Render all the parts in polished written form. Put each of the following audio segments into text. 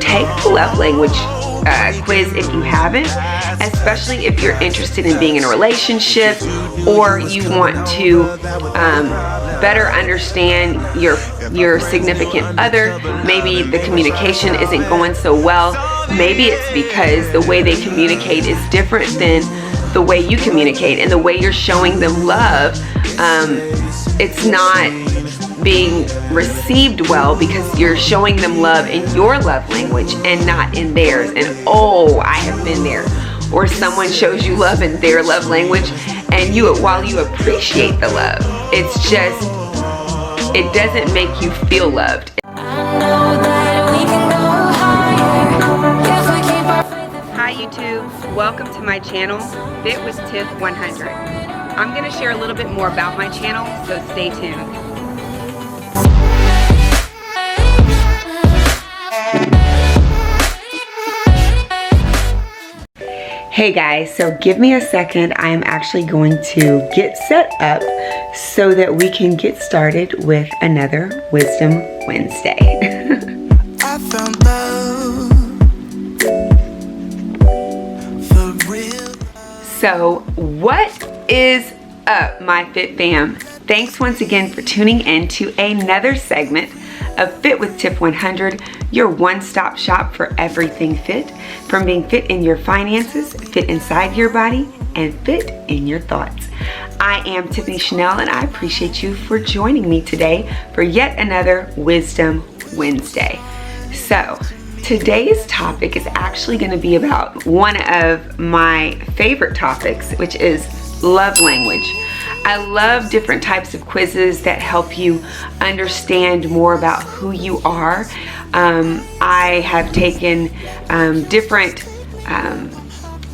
take the love language quiz if you haven't, especially if you're interested in being in a relationship or you want to better understand your significant other. Maybe the communication isn't going so well. Maybe it's because the way they communicate is different than the way you communicate, and the way you're showing them love, it's not being received well because you're showing them love in your love language and not in theirs. And oh, I have been there. Or someone shows you love in their love language, and while you appreciate the love, it's just, it doesn't make you feel loved. Hi YouTube, welcome to my channel, Fit with Tiff 100. I'm going to share a little bit more about my channel, so stay tuned. Hey guys, so give me a second. I am actually going to get set up so that we can get started with another Wisdom Wednesday. I found love for real. So what is up, my Fit fam? Thanks once again for tuning in to another segment of Fit with Tiff 100, your one-stop shop for everything fit, from being fit in your finances, fit inside your body, and fit in your thoughts. I am Tiffany Chanell, and I appreciate you for joining me today for yet another Wisdom Wednesday. So today's topic is actually going to be about one of my favorite topics, which is love language. I love different types of quizzes that help you understand more about who you are. I have taken different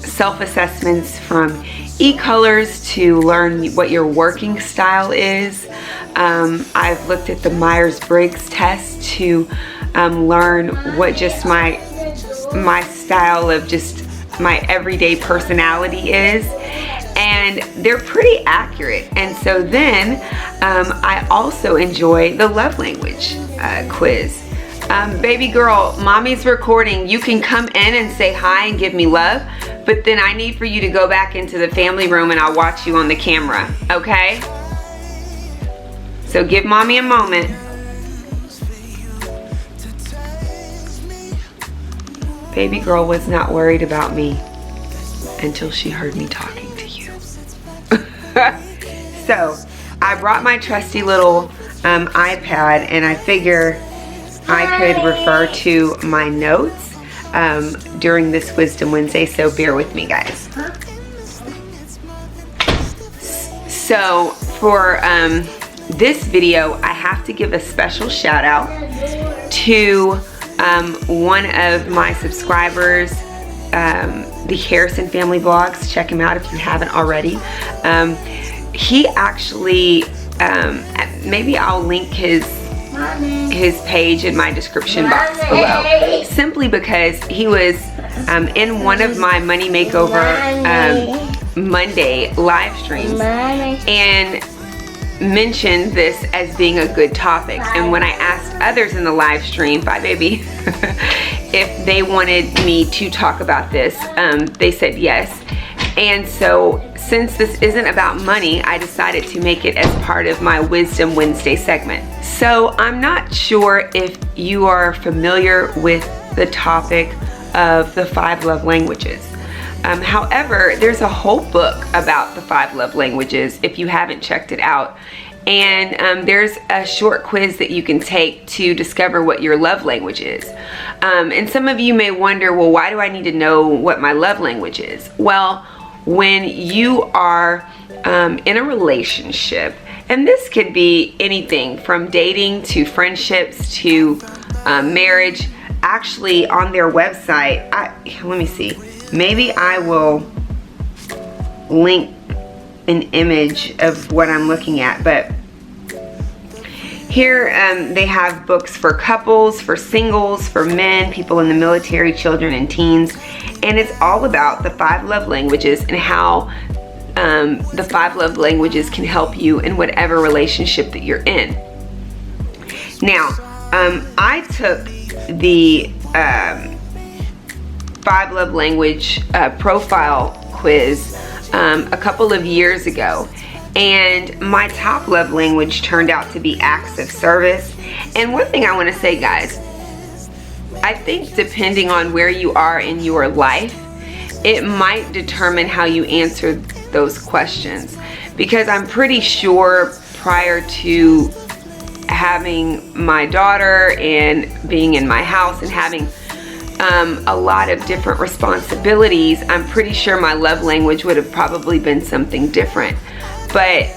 self-assessments from e-colors to learn what your working style is. I've looked at the Myers-Briggs test to learn what just my style of just my everyday personality is. And they're pretty accurate. And so then I also enjoy the love language quiz. Baby girl, mommy's recording. You can come in and say hi and give me love, but then I need for you to go back into the family room and I'll watch you on the camera, okay? So give mommy a moment. Baby girl was not worried about me until she heard me talking to you. So I brought my trusty little iPad, and I figure I could refer to my notes during this Wisdom Wednesday, so bear with me, guys. So for this video, I have to give a special shout out to one of my subscribers, the Harrison Family Vlogs. Check him out if you haven't already. He actually, maybe I'll link his page in my description box below, simply because he was in one of my Money Makeover Monday live streams and mentioned this as being a good topic. And when I asked others in the live stream, bye baby, if they wanted me to talk about this, they said yes. And so since this isn't about money, I decided to make it as part of my Wisdom Wednesday segment. So I'm not sure if you are familiar with the topic of the 5 love languages. However, there's a whole book about the 5 love languages if you haven't checked it out. And there's a short quiz that you can take to discover what your love language is. And some of you may wonder, well, why do I need to know what my love language is? Well, when you are in a relationship, and this could be anything from dating to friendships to marriage. Actually, on their website, let me see. Maybe I will link an image of what I'm looking at, but here they have books for couples, for singles, for men, people in the military, children, and teens, and it's all about the 5 love languages and how the 5 love languages can help you in whatever relationship that you're in. Now, I took the 5 love language profile quiz a couple of years ago, and my top love language turned out to be acts of service. And one thing I want to say, guys, I think depending on where you are in your life, it might determine how you answer those questions, because I'm pretty sure prior to having my daughter and being in my house and having a lot of different responsibilities, I'm pretty sure my love language would have probably been something different. But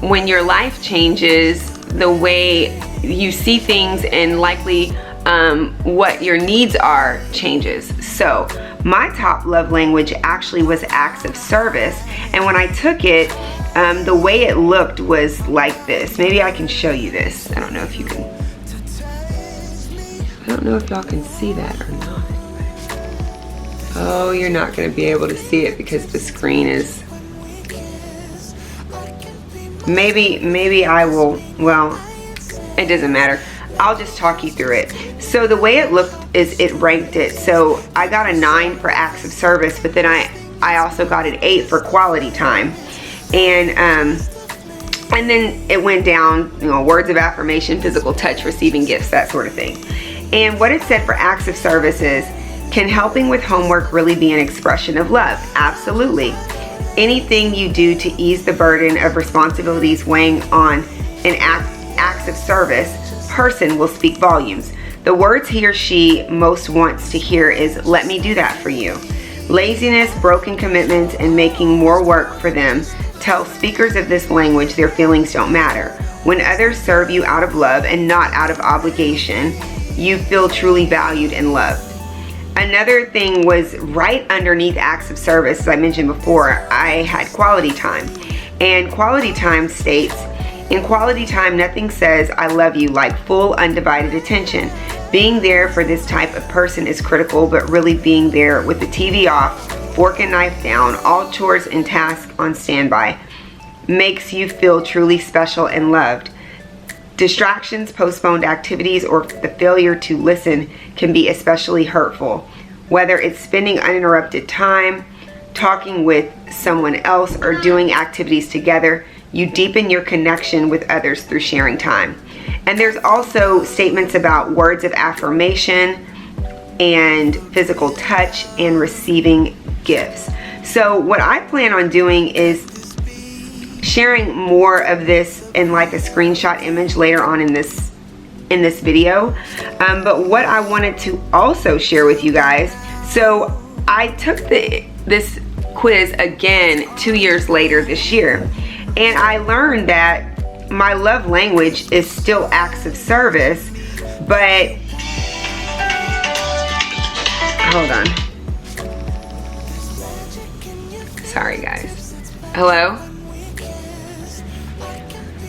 when your life changes, the way you see things and likely what your needs are changes. So my top love language actually was acts of service, and when I took it, the way it looked was like this. Maybe I can show you this. I don't know if you can. I don't know if y'all can see that or not. Oh, you're not going to be able to see it because the screen is. Maybe I will. Well, it doesn't matter. I'll just talk you through it. So the way it looked is it ranked it. So I got a 9 for acts of service, but then I also got an 8 for quality time. And then it went down, you know, words of affirmation, physical touch, receiving gifts, that sort of thing. And what it said for acts of service is, can helping with homework really be an expression of love? Absolutely. Anything you do to ease the burden of responsibilities weighing on an acts of service person will speak volumes. The words he or she most wants to hear is, let me do that for you. Laziness, broken commitments, and making more work for them tell speakers of this language their feelings don't matter. When others serve you out of love and not out of obligation, you feel truly valued and loved. Another thing was right underneath acts of service, as I mentioned before, I had quality time. And quality time states, in quality time, nothing says I love you like full undivided attention. Being there for this type of person is critical, but really being there with the TV off, fork and knife down, all chores and tasks on standby, makes you feel truly special and loved. Distractions, postponed activities, or the failure to listen can be especially hurtful. Whether it's spending uninterrupted time, talking with someone else, or doing activities together, you deepen your connection with others through sharing time. And there's also statements about words of affirmation and physical touch and receiving gifts. So what I plan on doing is sharing more of this in like a screenshot image later on in this video. But what I wanted to also share with you guys, so I took this quiz again 2 years later this year, and I learned that my love language is still acts of service, but hold on. Sorry guys. Hello?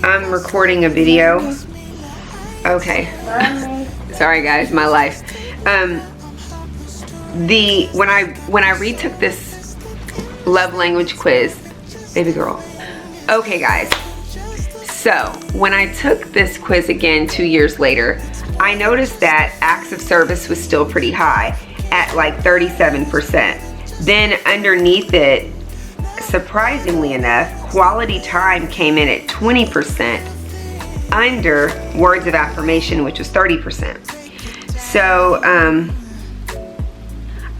I'm recording a video. Okay. Sorry guys, my life. When I retook this love language quiz, baby girl. Okay guys, so when I took this quiz again 2 years later, I noticed that acts of service was still pretty high at like 37%. Then underneath it, surprisingly enough, quality time came in at 20% under words of affirmation, which was 30%. So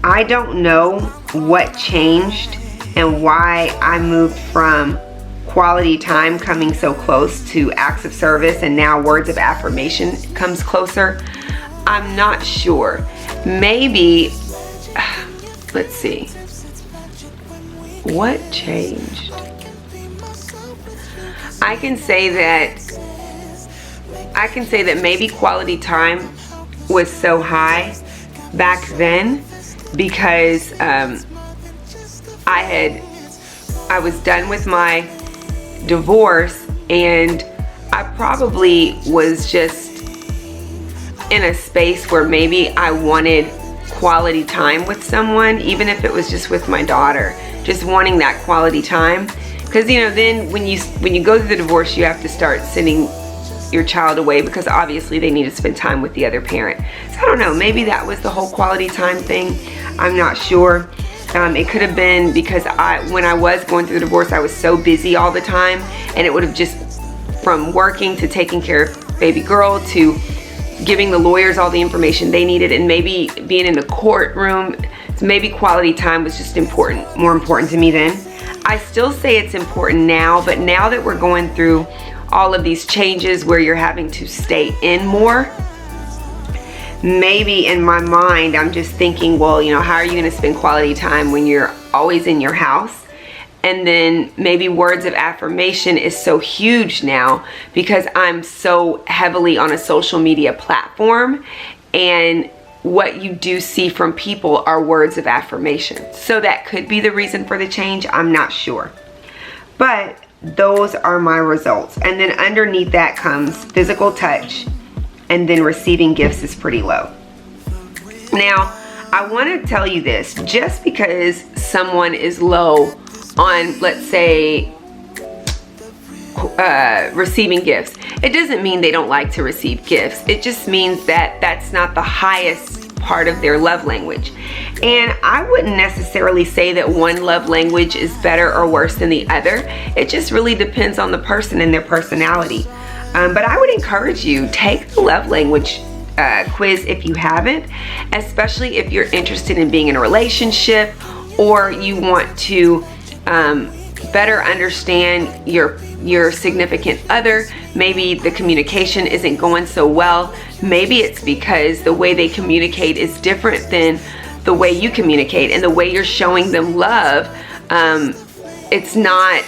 I don't know what changed and why I moved from quality time coming so close to acts of service and now words of affirmation comes closer. I'm not sure. Maybe, let's see. What changed? I can say that maybe quality time was so high back then because I was done with my divorce, and I probably was just in a space where maybe I wanted quality time with someone, even if it was just with my daughter, just wanting that quality time. Because you know, then when you go through the divorce, you have to start sending your child away because obviously they need to spend time with the other parent. So I don't know, maybe that was the whole quality time thing. I'm not sure. It could have been because when I was going through the divorce, I was so busy all the time, and it would have just, from working to taking care of baby girl to giving the lawyers all the information they needed, and maybe being in the courtroom, so maybe quality time was just more important to me then. I still say it's important now, but now that we're going through all of these changes where you're having to stay in more, maybe in my mind I'm just thinking, well, you know, how are you going to spend quality time when you're always in your house? And then maybe words of affirmation is so huge now because I'm so heavily on a social media platform, and what you do see from people are words of affirmation. So that could be the reason for the change. I'm not sure. But those are my results. And then underneath that comes physical touch, and then receiving gifts is pretty low. Now, I want to tell you this, just because someone is low on, let's say, receiving gifts, it doesn't mean they don't like to receive gifts. It just means that that's not the highest part of their love language. And I wouldn't necessarily say that one love language is better or worse than the other. It just really depends on the person and their personality. But I would encourage you, take the love language quiz if you haven't, especially if you're interested in being in a relationship, or you want to better understand your significant other. Maybe the communication isn't going so well. Maybe it's because the way they communicate is different than the way you communicate, and the way you're showing them love, it's not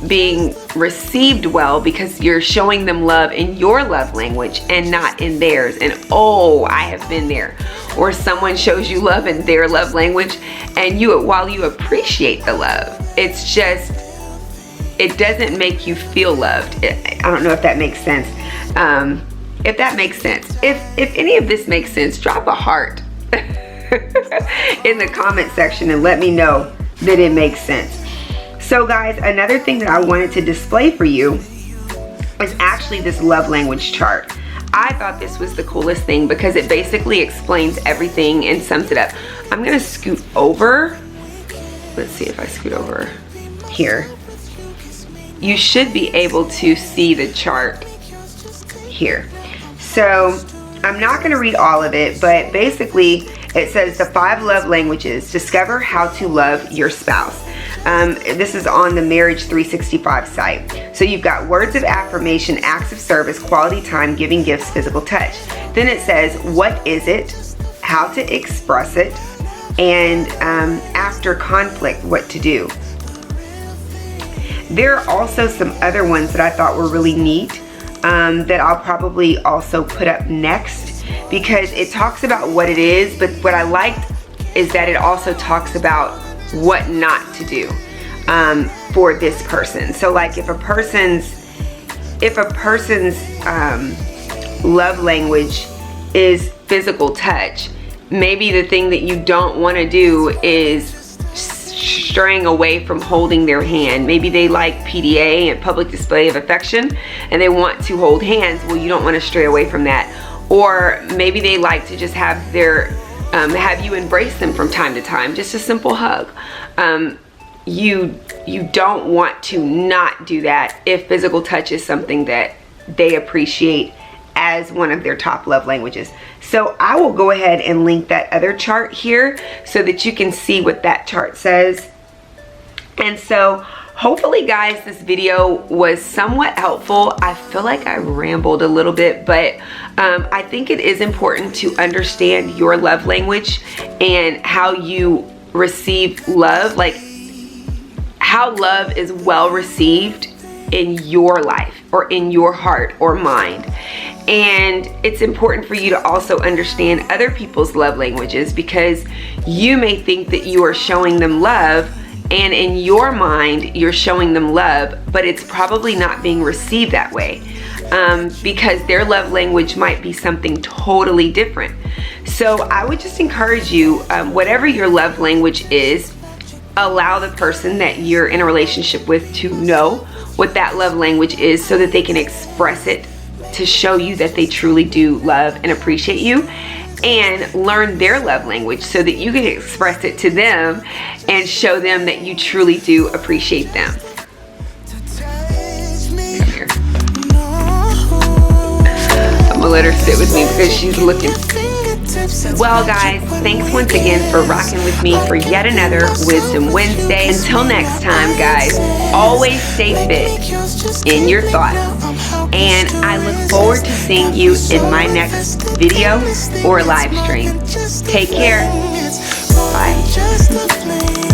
being received well because you're showing them love in your love language and not in theirs. And oh, I have been there. Or someone shows you love in their love language, and while you appreciate the love, it's just, it doesn't make you feel loved. I don't know if that makes sense. If that makes sense. If any of this makes sense, drop a heart in the comment section and let me know that it makes sense. So guys, another thing that I wanted to display for you is actually this love language chart. I thought this was the coolest thing because it basically explains everything and sums it up. I'm gonna scoot over. Let's see if I scoot over here. You should be able to see the chart here. So I'm not gonna read all of it, but basically it says the 5 love languages. Discover how to love your spouse. This is on the Marriage 365 site. So you've got words of affirmation, acts of service, quality time, giving gifts, physical touch. Then it says, what is it, how to express it, and after conflict, what to do. There are also some other ones that I thought were really neat that I'll probably also put up next, because it talks about what it is, but what I liked is that it also talks about what not to do for this person. So like if a person's love language is physical touch, maybe the thing that you don't want to do is straying away from holding their hand. Maybe they like PDA and public display of affection and they want to hold hands. Well, you don't want to stray away from that. Or maybe they like to just have their have you embrace them from time to time, just a simple hug. You don't want to not do that if physical touch is something that they appreciate as one of their top love languages. So I will go ahead and link that other chart here so that you can see what that chart says. And so hopefully guys, this video was somewhat helpful. I feel like I rambled a little bit, but I think it is important to understand your love language and how you receive love, like how love is well received in your life or in your heart or mind. And it's important for you to also understand other people's love languages, because you may think that you are showing them love, and in your mind you're showing them love, but it's probably not being received that way, because their love language might be something totally different. So I would just encourage you, whatever your love language is, allow the person that you're in a relationship with to know what that love language is so that they can express it to show you that they truly do love and appreciate you, and learn their love language so that you can express it to them and show them that you truly do appreciate them. Here. I'm gonna let her sit with me because she's looking. Well guys, thanks once again for rocking with me for yet another Wisdom Wednesday. Until next time guys, always stay fit in your thoughts. And I look forward to seeing you in my next video or live stream. Take care. Bye.